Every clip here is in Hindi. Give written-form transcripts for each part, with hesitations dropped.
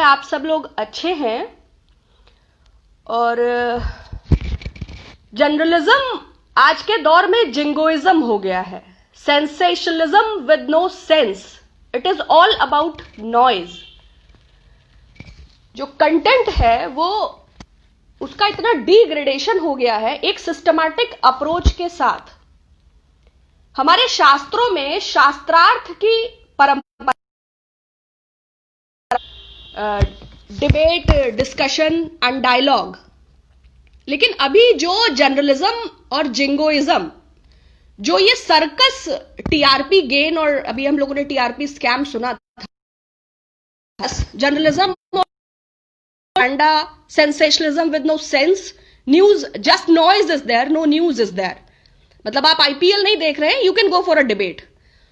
आप सब लोग अच्छे हैं। और जर्नलिज्म आज के दौर में जिंगोइज्म हो गया है, sensationalism with no sense. It is all about noise. जो कंटेंट है वो उसका इतना डिग्रेडेशन हो गया है एक सिस्टमैटिक अप्रोच के साथ। हमारे शास्त्रों में शास्त्रार्थ की परंपरा, डिबेट, डिस्कशन एंड डायलॉग, लेकिन अभी जो जर्नलिज्म और जिंगोइज्म, जो ये सर्कस टीआरपी गेन, और अभी हम लोगों ने टीआरपी स्कैम सुना था, journalism sensationalism with no sense, news just noise is there, no news is there. मतलब आप आईपीएल नहीं देख रहे हैं, you can go for a debate.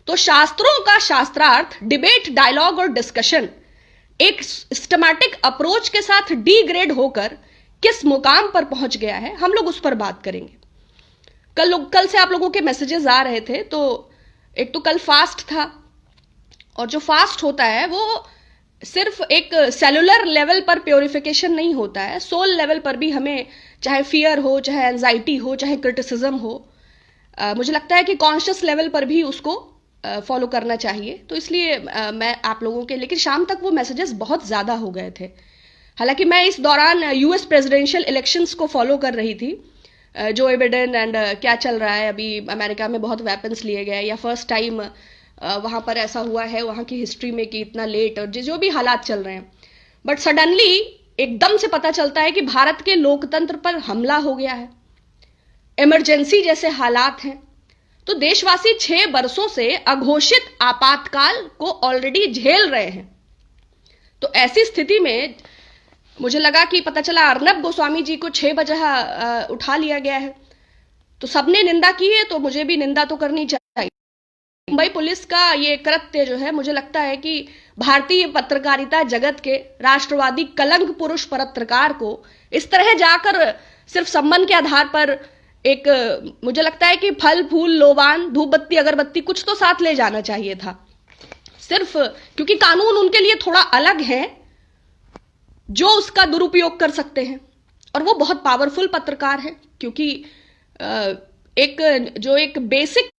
तो शास्त्रों का शास्त्रार्थ, डिबेट, डायलॉग और डिस्कशन एक सिस्टमैटिक अप्रोच के साथ डिग्रेड होकर किस मुकाम पर पहुंच गया है, हम लोग उस पर बात करेंगे। कल से आप लोगों के मैसेजेस आ रहे थे। तो एक तो कल फास्ट था, और जो फास्ट होता है वो सिर्फ एक सेलुलर लेवल पर प्योरिफिकेशन नहीं होता है, सोल लेवल पर भी हमें, चाहे फियर हो, चाहे एंजाइटी हो, चाहे क्रिटिसिज्म हो, मुझे लगता है कि कॉन्शियस लेवल पर भी उसको फॉलो करना चाहिए। तो इसलिए मैं आप लोगों के, लेकिन शाम तक वो मैसेजेस बहुत ज्यादा हो गए थे। हालांकि मैं इस दौरान यूएस प्रेसिडेंशियल इलेक्शंस को फॉलो कर रही थी, जो बिडेन एंड क्या चल रहा है, अभी अमेरिका में बहुत वेपन्स लिए गए, या फर्स्ट टाइम वहां पर ऐसा हुआ है वहां की हिस्ट्री में कि इतना लेट, और जो भी हालात चल रहे हैं। बट सडनली एकदम से पता चलता है कि भारत के लोकतंत्र पर हमला हो गया है, इमरजेंसी जैसे हालात हैं। तो देशवासी 6 बरसों से अघोषित आपातकाल को ऑलरेडी झेल रहे हैं। तो ऐसी स्थिति में मुझे लगा कि पता चला अर्नब गोस्वामी जी को 6 बजे उठा लिया गया है। तो सबने निंदा की है, तो मुझे भी निंदा तो करनी चाहिए। मुंबई पुलिस का ये कृत्य जो है, मुझे लगता है कि भारतीय पत्रकारिता जगत के राष्ट्रवादी कलंक पुरुष पत्रकार को इस तरह जाकर सिर्फ सम्मान के आधार पर एक, मुझे लगता है कि फल फूल लोबान, धूप बत्ती अगरबत्ती कुछ तो साथ ले जाना चाहिए था। सिर्फ क्योंकि कानून उनके लिए थोड़ा अलग है, जो उसका दुरुपयोग कर सकते हैं, और वो बहुत पावरफुल पत्रकार है। क्योंकि एक बेसिक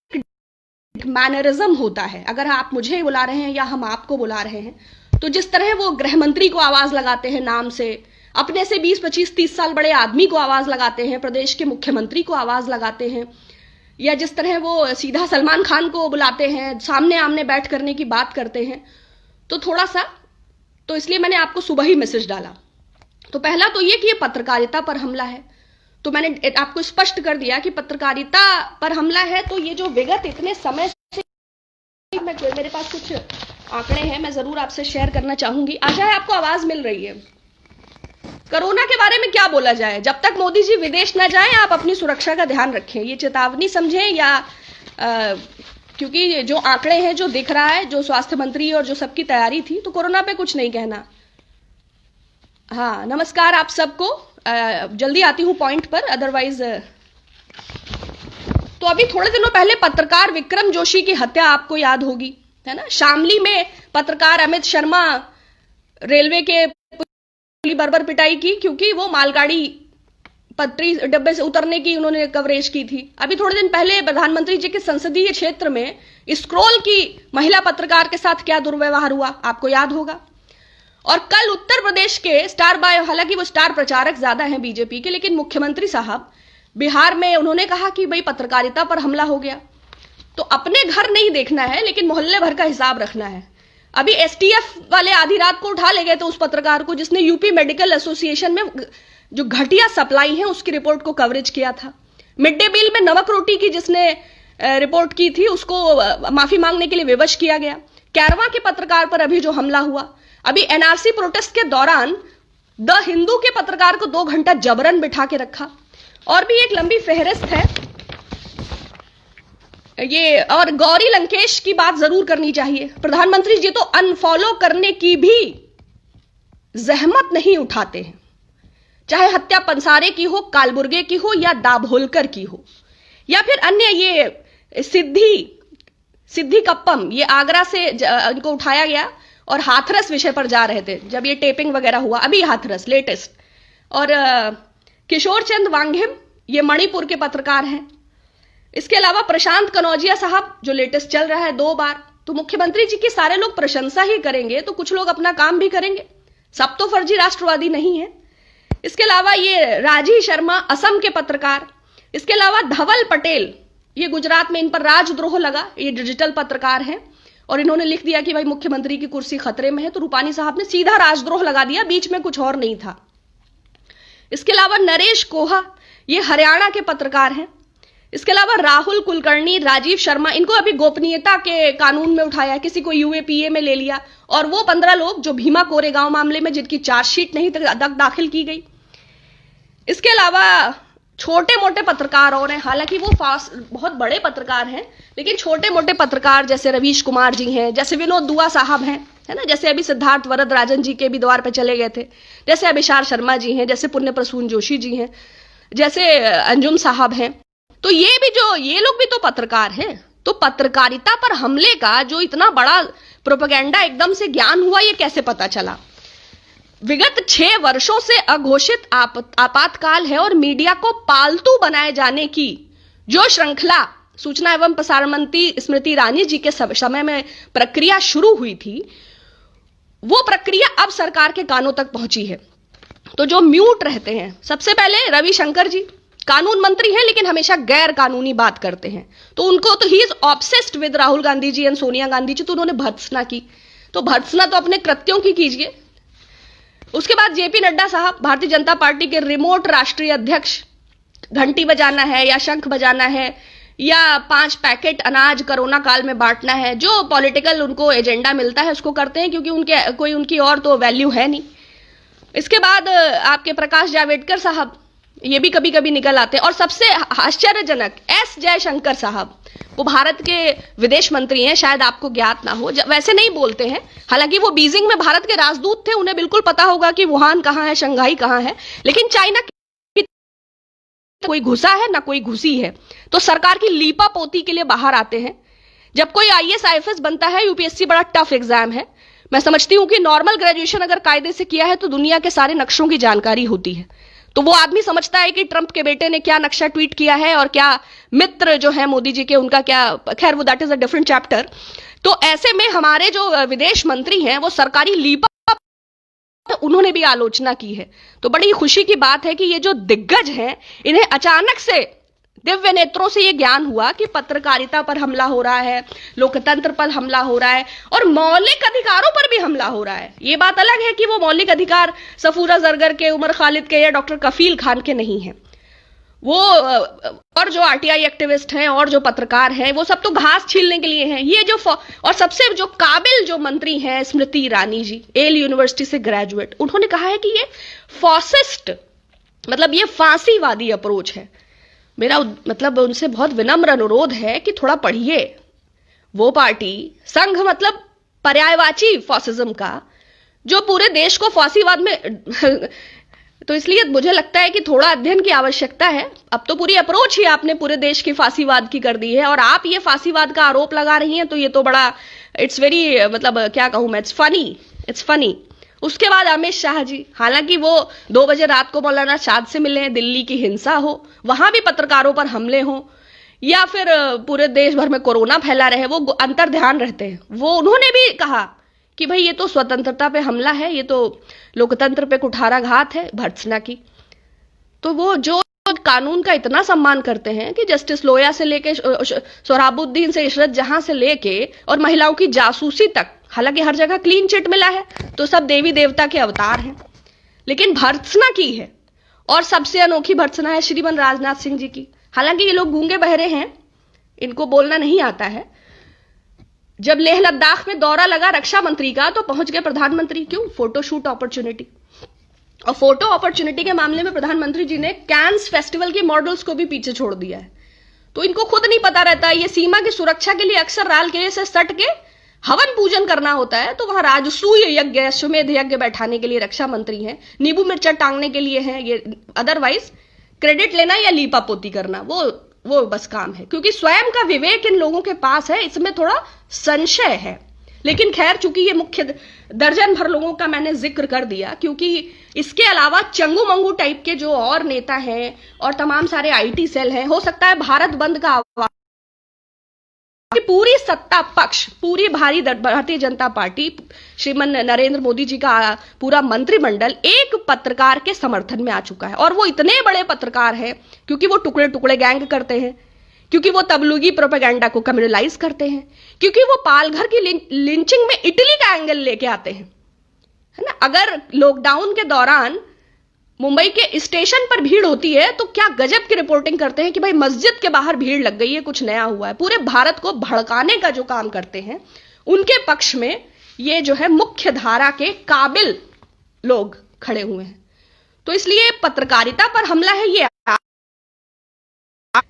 मैनरिज्म होता है, अगर आप मुझे बुला रहे हैं या हम आपको बुला रहे हैं, तो जिस तरह वो गृह मंत्री को आवाज लगाते हैं नाम से, अपने से 20, 25, 30 साल बड़े आदमी को आवाज लगाते हैं, प्रदेश के मुख्यमंत्री को आवाज लगाते हैं, या जिस तरह वो सीधा सलमान खान को बुलाते हैं, सामने आमने बैठ करने की बात करते हैं, तो थोड़ा सा, तो इसलिए मैंने आपको सुबह ही मैसेज डाला। तो पहला तो ये कि ये पत्रकारिता पर हमला है। तो मैंने आपको स्पष्ट कर दिया कि पत्रकारिता पर हमला है। तो ये जो विगत इतने समय से, मेरे पास कुछ आंकड़े हैं, मैं जरूर आपसे शेयर करना चाहूंगी। आशा है आपको आवाज मिल रही है। कोरोना के बारे में क्या बोला जाए, जब तक मोदी जी विदेश न जाएं, आप अपनी सुरक्षा का ध्यान रखें, ये चेतावनी समझें, या क्योंकि जो आंकड़े हैं, जो दिख रहा है, जो स्वास्थ्य मंत्री और जो सबकी तैयारी थी, तो कोरोना पे कुछ नहीं कहना। हाँ, नमस्कार आप सबको। जल्दी आती हूं पॉइंट पर, अदरवाइज। तो अभी थोड़े दिनों पहले पत्रकार विक्रम जोशी की हत्या आपको याद होगी, है ना। शामली में पत्रकार अमित शर्मा रेलवे के बर्बर पिटाई की, क्योंकि वो मालगाड़ी पटरी डब्बे से उतरने की उन्होंने कवरेज की थी। अभी थोड़े दिन पहले प्रधानमंत्री जी के संसदीय क्षेत्र में स्क्रोल की महिला पत्रकार के साथ क्या दुर्व्यवहार हुआ, आपको याद होगा। और कल उत्तर प्रदेश के स्टार बायो, हालांकि वो स्टार प्रचारक ज्यादा हैं बीजेपी के, लेकिन मुख्यमंत्री साहब बिहार में उन्होंने कहा कि भाई पत्रकारिता पर हमला हो गया। तो अपने घर नहीं देखना है, लेकिन मोहल्ले भर का हिसाब रखना है। अभी एसटीएफ वाले आधी रात को उठा ले गए थे उस पत्रकार को, जिसने यूपी मेडिकल एसोसिएशन में जो घटिया सप्लाई है उसकी रिपोर्ट को कवरेज किया था। मिड डे मील में नमक रोटी की जिसने रिपोर्ट की थी, उसको माफी मांगने के लिए विवश किया गया। कैरवा के पत्रकार पर अभी जो हमला हुआ, अभी एनआरसी प्रोटेस्ट के दौरान द हिंदू के पत्रकार को 2 घंटा जबरन बिठा के रखा। और भी एक लंबी फेहरिस्त है ये। और गौरी लंकेश की बात जरूर करनी चाहिए। प्रधानमंत्री जी तो अनफॉलो करने की भी जहमत नहीं उठाते हैं, चाहे हत्या पंसारे की हो, कालबुर्गे की हो, या दाभोलकर की हो, या फिर अन्य ये सिद्धि कप्पम, ये आगरा से इनको उठाया गया और हाथरस विषय पर जा रहे थे जब ये टेपिंग वगैरह हुआ, अभी हाथरस लेटेस्ट। और किशोर चंद वांगहिम ये मणिपुर के पत्रकार हैं। इसके अलावा प्रशांत कनौजिया साहब जो लेटेस्ट चल रहा है 2 बार। तो मुख्यमंत्री जी की सारे लोग प्रशंसा ही करेंगे तो कुछ लोग अपना काम भी करेंगे, सब तो फर्जी राष्ट्रवादी नहीं है। इसके अलावा ये राजी शर्मा असम के पत्रकार, इसके अलावा धवल पटेल ये गुजरात में, इन पर राजद्रोह लगा, ये डिजिटल पत्रकार हैं और इन्होंने लिख दिया कि भाई मुख्यमंत्री की कुर्सी खतरे में है, तो रूपानी साहब ने सीधा राजद्रोह लगा दिया, बीच में कुछ और नहीं था। इसके अलावा नरेश कोहा ये हरियाणा के पत्रकार हैं। इसके अलावा राहुल कुलकर्णी, राजीव शर्मा, इनको अभी गोपनीयता के कानून में उठाया, किसी को यूएपीए में ले लिया। और वो 15 लोग जो भीमा कोरेगांव मामले में जिनकी चार्जशीट नहीं तक दाखिल की गई। इसके अलावा छोटे मोटे पत्रकार और हैं, हालांकि वो बहुत बड़े पत्रकार हैं, लेकिन छोटे मोटे पत्रकार जैसे रवीश कुमार जी हैं, जैसे विनोद दुआ साहब हैं, है ना, जैसे अभी सिद्धार्थ वरदराजन जी के भी द्वार पे चले गए थे, जैसे अभिशार शर्मा जी हैं, जैसे पुण्य प्रसून जोशी जी हैं, जैसे अंजुम साहब हैं। तो ये लोग भी तो पत्रकार हैं। तो पत्रकारिता पर हमले का जो इतना बड़ा प्रोपेगेंडा एकदम से ज्ञान हुआ, ये कैसे पता चला? विगत 6 वर्षों से अघोषित आपातकाल है और मीडिया को पालतू बनाए जाने की जो श्रृंखला सूचना एवं प्रसारण मंत्री स्मृति ईरानी जी के समय में प्रक्रिया शुरू हुई थी, वो प्रक्रिया अब सरकार के कानों तक पहुंची है। तो जो म्यूट रहते हैं, सबसे पहले रविशंकर जी कानून मंत्री हैं लेकिन हमेशा गैर कानूनी बात करते हैं, तो उनको तो ही is obsessed with Rahul Gandhi ji and Sonia Gandhi ji, तो उन्होंने भर्त्सना की। तो भर्त्सना तो अपने कृत्यों की कीजिए। उसके बाद जेपी नड्डा साहब, भारतीय जनता पार्टी के रिमोट राष्ट्रीय अध्यक्ष, घंटी बजाना है या शंख बजाना है या 5 पैकेट अनाज कोरोना काल में बांटना है, जो पॉलिटिकल उनको एजेंडा मिलता है उसको करते हैं, क्योंकि उनकी और तो वैल्यू है नहीं। इसके बाद आपके प्रकाश जावड़ेकर साहब, ये भी कभी कभी निकल आते हैं। और सबसे आश्चर्यजनक एस जयशंकर साहब, वो भारत के विदेश मंत्री हैं, शायद आपको ज्ञात ना हो, वैसे नहीं बोलते हैं, हालांकि वो बीजिंग में भारत के राजदूत थे, उन्हें बिल्कुल पता होगा कि वुहान कहां है, शंघाई कहां है, लेकिन चाइना की कोई घुसा है ना कोई घुसी है। तो सरकार की लीपा पोती के लिए बाहर आते हैं। जब कोई आईएएस आईएफएस बनता है, यूपीएससी बड़ा टफ एग्जाम है, मैं समझती हूं कि नॉर्मल ग्रेजुएशन अगर कायदे से किया है तो दुनिया के सारे नक्शों की जानकारी होती है। तो वो आदमी समझता है कि ट्रंप के बेटे ने क्या नक्शा ट्वीट किया है और क्या मित्र जो है मोदी जी के, उनका क्या, खैर वो that is a different chapter. तो ऐसे में हमारे जो विदेश मंत्री हैं वो सरकारी लीपा, उन्होंने भी आलोचना की है। तो बड़ी खुशी की बात है कि ये जो दिग्गज हैं, इन्हें अचानक से दिव्य नेत्रों से ये ज्ञान हुआ कि पत्रकारिता पर हमला हो रहा है, लोकतंत्र पर हमला हो रहा है और मौलिक अधिकारों पर भी हमला हो रहा है। ये बात अलग है कि वो मौलिक अधिकार सफूरा जरगर के, उमर खालिद के या डॉक्टर कफील खान के नहीं है। वो और जो आरटीआई एक्टिविस्ट हैं और जो पत्रकार हैं, वो सब तो घास छीलने के लिए हैं। ये जो और सबसे जो काबिल जो मंत्री हैं स्मृति ईरानी जी, येल यूनिवर्सिटी से ग्रेजुएट, उन्होंने कहा है कि ये फॉसिस्ट, मतलब ये फांसीवादी अप्रोच है। मेरा मतलब उनसे बहुत विनम्र अनुरोध है कि थोड़ा पढ़िए। वो पार्टी संघ मतलब पर्यायवाची फॉसिज्म का, जो पूरे देश को फांसीवाद में तो इसलिए मुझे लगता है कि थोड़ा अध्ययन की आवश्यकता है। अब तो पूरी अप्रोच ही आपने पूरे देश की फांसीवाद की कर दी है और आप ये फांसीवाद का आरोप लगा रही हैं, तो ये तो बड़ा इट्स वेरी, मतलब क्या कहूं मैं, इट्स फनी। उसके बाद अमित शाह जी, हालांकि वो 2 बजे रात को मौलाना शाद से मिले, दिल्ली की हिंसा हो, वहां भी पत्रकारों पर हमले हो, या फिर पूरे देश भर में कोरोना फैला रहे, वो अंतर ध्यान रहते हैं। वो उन्होंने भी कहा कि भाई ये तो स्वतंत्रता पे हमला है, ये तो लोकतंत्र पे कुठाराघात है, भर्त्सना की। तो वो जो कानून का इतना सम्मान करते हैं कि जस्टिस लोया से लेके सोहराबुद्दीन से इशरत जहां से लेके और महिलाओं की जासूसी तक, हालांकि हर जगह क्लीन चिट मिला है, तो सब देवी देवता के अवतार हैं, लेकिन भर्त्सना की है। और सबसे अनोखी भर्त्सना है श्रीमान राजनाथ सिंह जी की। हालांकि ये लोग गूंगे बहरे हैं, इनको बोलना नहीं आता है। जब लेह लद्दाख में दौरा लगा रक्षा मंत्री का, तो पहुंच गए प्रधानमंत्री। क्यों? Photoshoot opportunity. और फोटो अपॉर्चुनिटी के मामले में प्रधानमंत्री जी ने कैंस फेस्टिवल की मॉडल्स को भी पीछे छोड़ दिया है। तो इनको खुद नहीं पता रहता है, ये सीमा की सुरक्षा के लिए अक्सर राल किले से सट के हवन पूजन करना होता है, तो वहां राजसूय यज्ञ, अश्वमेध यज्ञ बैठाने के लिए रक्षा मंत्री हैं, नींबू मिर्चा टांगने के लिए हैं ये। अदरवाइज क्रेडिट लेना या लीपापोती करना वो बस काम है, क्योंकि स्वयं का विवेक इन लोगों के पास है, इसमें थोड़ा संशय है। लेकिन खैर, चूंकि ये मुख्य दर्जन भर लोगों का मैंने जिक्र कर दिया, क्योंकि इसके अलावा चंगू मंगू टाइप के जो और नेता हैं और तमाम सारे आईटी सेल हैं, हो सकता है भारत बंद का आह्वान, पूरी सत्ता पक्ष, पूरी भारतीय जनता पार्टी, श्रीमान नरेंद्र मोदी जी का पूरा मंत्रिमंडल एक पत्रकार के समर्थन में आ चुका है। और वो इतने बड़े पत्रकार हैं क्योंकि वो टुकड़े टुकड़े गैंग करते हैं, क्योंकि वो तबलीगी प्रोपेगेंडा को कम्युनलाइज करते हैं, क्योंकि वो पालघर की लिंचिंग में इटली का एंगल लेके आते हैं, है ना। अगर लॉकडाउन के दौरान मुंबई के स्टेशन पर भीड़ होती है तो क्या गजब की रिपोर्टिंग करते हैं कि भाई मस्जिद के बाहर भीड़ लग गई है, कुछ नया हुआ है। पूरे भारत को भड़काने का जो काम करते हैं, उनके पक्ष में ये जो है मुख्य धारा के काबिल लोग खड़े हुए हैं। तो इसलिए पत्रकारिता पर हमला है ये।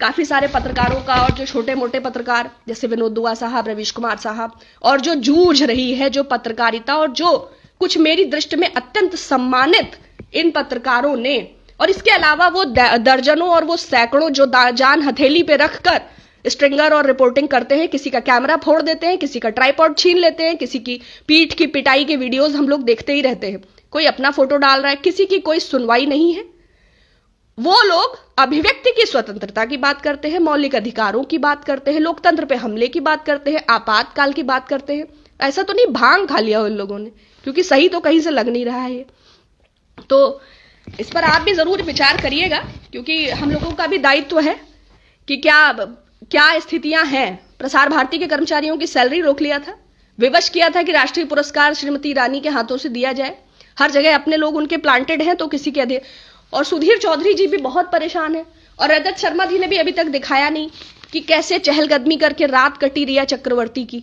काफी सारे पत्रकारों का, और जो छोटे मोटे पत्रकार जैसे विनोद दुआ साहब, रवीश कुमार साहब, और जो जूझ रही है जो पत्रकारिता, और जो कुछ मेरी दृष्टि में अत्यंत सम्मानित इन पत्रकारों ने, और इसके अलावा वो दर्जनों और वो सैकड़ों जो जान हथेली पे रखकर स्ट्रिंगर और रिपोर्टिंग करते हैं, किसी का कैमरा फोड़ देते हैं, किसी का ट्राइपॉड छीन लेते हैं, किसी की पीठ की पिटाई के वीडियोस हम लोग देखते ही रहते हैं। कोई अपना फोटो डाल रहा है, किसी की कोई सुनवाई नहीं है। वो लोग अभिव्यक्ति की स्वतंत्रता की बात करते हैं, मौलिक अधिकारों की बात करते हैं, लोकतंत्र पे हमले की बात करते हैं, आपातकाल की बात करते हैं। ऐसा तो नहीं भांग खा लिया उन लोगों ने, क्योंकि सही तो कहीं से लग नहीं रहा है। तो इस पर आप भी जरूर विचार करिएगा, क्योंकि हम लोगों का भी दायित्व है कि क्या स्थितियां हैं। प्रसार भारती के कर्मचारियों की सैलरी रोक लिया था, विवश किया था कि राष्ट्रीय पुरस्कार श्रीमती ईरानी के हाथों से दिया जाए। हर जगह अपने लोग उनके प्लांटेड हैं, तो किसी के और सुधीर चौधरी जी भी बहुत परेशान है, और रजत शर्मा जी ने भी अभी तक दिखाया नहीं कि कैसे चहलकदमी करके रात कटी रिया चक्रवर्ती की।